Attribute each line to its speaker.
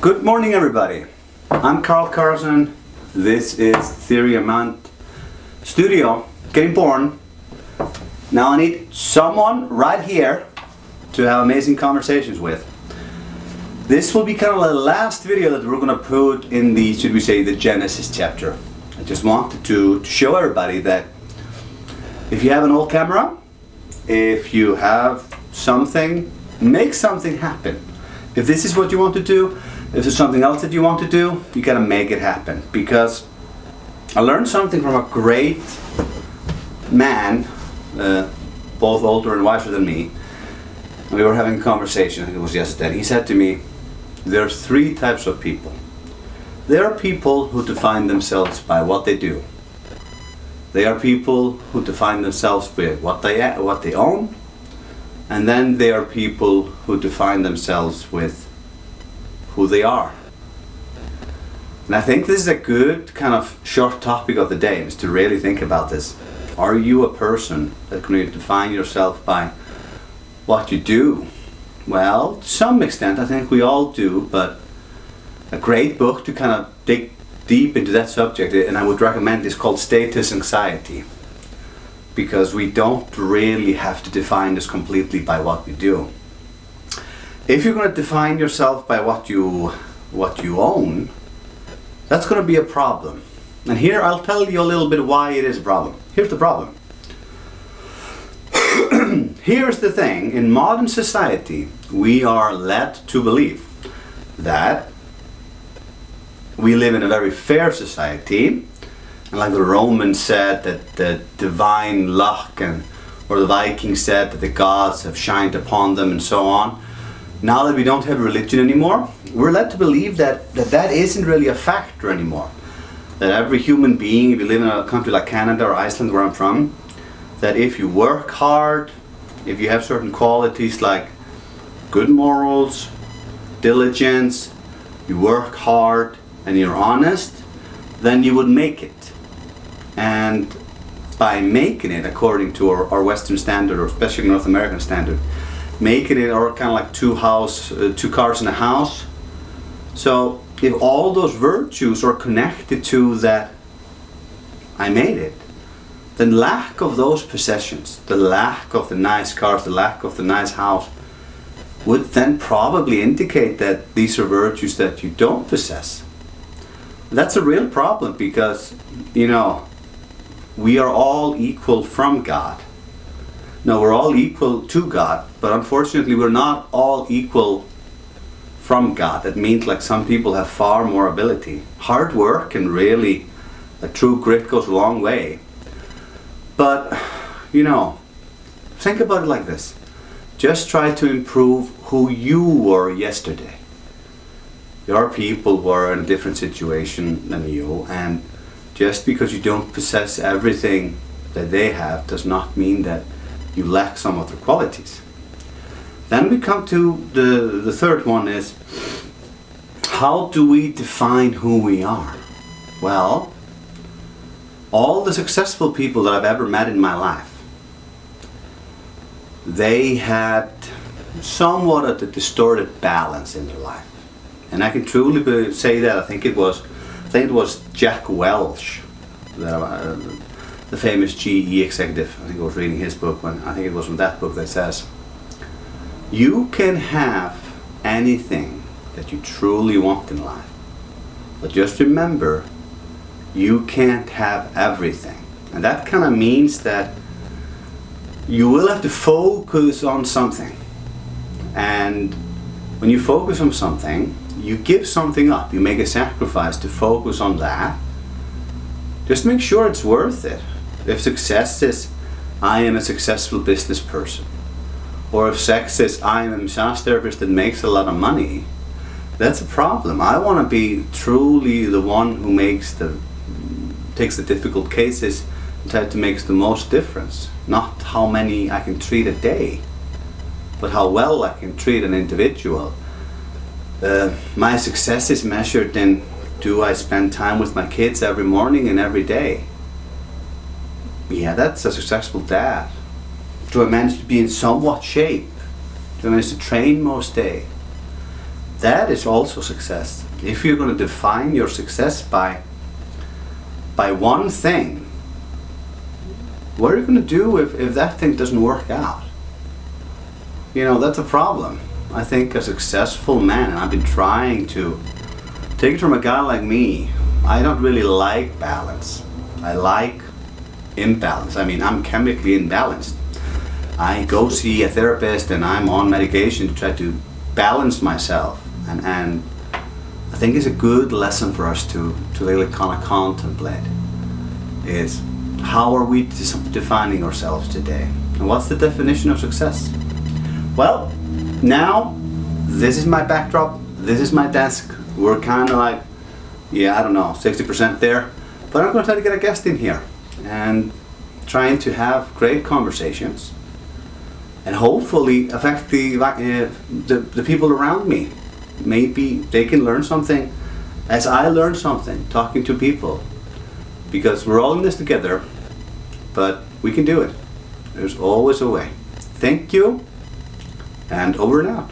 Speaker 1: Good morning, everybody. I'm Carl Carson. This is Theory Amount Studio, getting born. Now I need someone right here to have amazing conversations with. This will be kind of the last video that we're going to put in the, should we say, the Genesis chapter. I just wanted to show everybody that if you have an old camera, if you have something, make something happen. If this is what you want to do, if there's something else that you want to do, you gotta make it happen. Because I learned something from a great man, both older and wiser than me. We were having a conversation, I think it was yesterday. He said to me, there are three types of people. There are people who define themselves by what they do. They are people who define themselves by what they own. And then there are people who define themselves with who they are. And I think this is a good kind of short topic of the day, is to really think about this. Are you a person that can define yourself by what you do? Well, to some extent I think we all do, but a great book to kind of dig deep into that subject, and I would recommend, is called Status Anxiety. Because we don't really have to define this completely by what we do. If you're going to define yourself by what you own, that's going to be a problem. And here I'll tell you a little bit why it is a problem. Here's the problem. Here's the thing. In modern society, we are led to believe that we live in a very fair society. And like the Romans said that the divine luck, or the Vikings said that the gods have shined upon them, and so on. Now that we don't have religion anymore, we're led to believe that isn't really a factor anymore. That every human being, if you live in a country like Canada or Iceland, where I'm from, that if you work hard, if you have certain qualities like good morals, diligence, you work hard, and you're honest, then you would make it. And by making it according to our Western standard, or especially North American standard, making it, or kind of like two cars in a house. So if all those virtues are connected to that I made it, then lack of those possessions, the lack of the nice cars, the lack of the nice house, would then probably indicate that these are virtues that you don't possess. That's a real problem, because, we are all equal from God. No, we're all equal to God, but unfortunately we're not all equal from God. That means like some people have far more ability. Hard work and really a true grit goes a long way. But, think about it like this. Just try to improve who you were yesterday. There are people who are in a different situation than you, and just because you don't possess everything that they have does not mean that you lack some of their qualities. Then we come to the third one, is how do we define who we are? Well, all the successful people that I've ever met in my life, they had somewhat of a distorted balance in their life. And I can truly say that. I think it was Jack Welch, the famous GE executive. I think I was reading his book I think it was from that book that says, you can have anything that you truly want in life, but just remember, you can't have everything. And that kind of means that you will have to focus on something. And when you focus on something, you give something up. You make a sacrifice to focus on that. Just make sure it's worth it. If success is, I am a successful business person, or if sex is, I am a massage therapist that makes a lot of money, that's a problem. I want to be truly the one who takes the difficult cases and try to make the most difference. Not how many I can treat a day, but how well I can treat an individual. My success is measured in, do I spend time with my kids every morning and every day? Yeah, that's a successful dad. Do I manage to be in somewhat shape? Do I manage to train most day? that is also success. If you're going to define your success by one thing, what are you going to do if that thing doesn't work out? You know, that's a problem. I think a successful man, and I've been trying to take it from a guy like me, I don't really like balance. I like imbalance. I mean, I'm chemically imbalanced. I go see a therapist and I'm on medication to try to balance myself. And I think it's a good lesson for us to really kind of contemplate is how are we defining ourselves today? And what's the definition of success? Well, now this is my backdrop, this is my desk. We're kind of like, yeah, I don't know, 60% there. But I'm going to try to get a guest in here and trying to have great conversations and hopefully affect the people around me. Maybe they can learn something as I learn something talking to people, because we're all in this together, but we can do it. There's always a way. Thank you, and over and out.